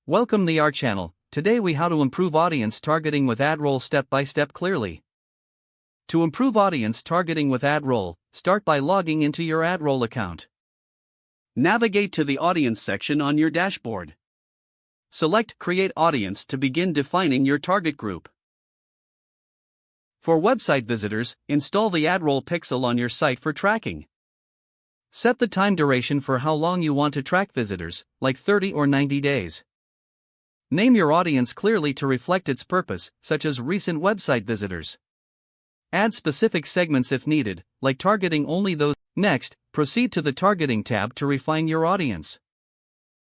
Welcome to our channel. Today we how to improve audience targeting with AdRoll step by step clearly. To improve audience targeting with AdRoll, start by logging into your AdRoll account. Navigate to the audience section on your dashboard. Select Create Audience to begin defining your target group. For website visitors, install the AdRoll pixel on your site for tracking. Set the time duration for how long you want to track visitors, like 30 or 90 days. Name your audience clearly to reflect its purpose, such as recent website visitors. Add specific segments if needed, like targeting only those. Next, proceed to the Targeting tab to refine your audience.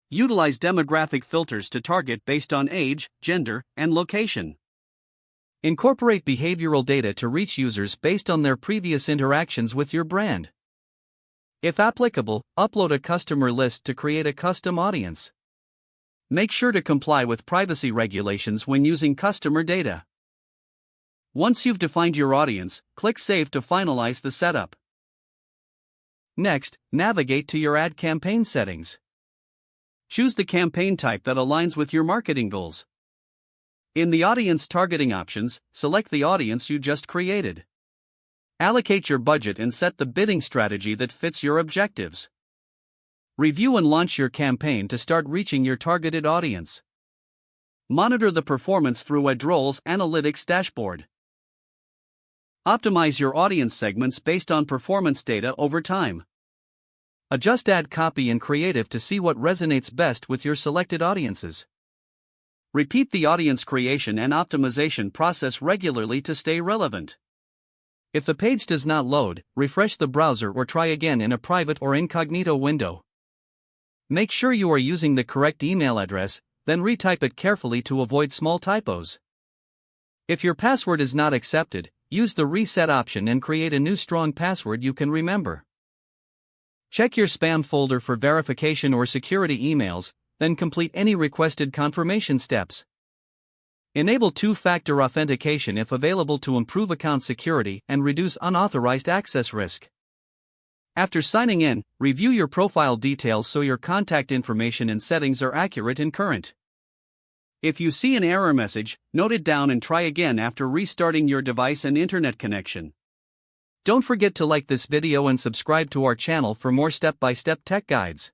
Utilize demographic filters to target based on age, gender, and location. Incorporate behavioral data to reach users based on their previous interactions with your brand. If applicable, upload a customer list to create a custom audience. Make sure to comply with privacy regulations when using customer data. Once you've defined your audience, click Save to finalize the setup. Next, navigate to your ad campaign settings. Choose the campaign type that aligns with your marketing goals. In the audience targeting options, select the audience you just created. Allocate your budget and set the bidding strategy that fits your objectives. Review and launch your campaign to start reaching your targeted audience. Monitor the performance through AdRoll's analytics dashboard. Optimize your audience segments based on performance data over time. Adjust ad copy and creative to see what resonates best with your selected audiences. Repeat the audience creation and optimization process regularly to stay relevant. If the page does not load, refresh the browser or try again in a private or incognito window. Make sure you are using the correct email address, then retype it carefully to avoid small typos. If your password is not accepted, use the reset option and create a new strong password you can remember. Check your spam folder for verification or security emails, then complete any requested confirmation steps. Enable two-factor authentication if available to improve account security and reduce unauthorized access risk. After signing in, review your profile details so your contact information and settings are accurate and current. If you see an error message, note it down and try again after restarting your device and internet connection. Don't forget to like this video and subscribe to our channel for more step-by-step tech guides.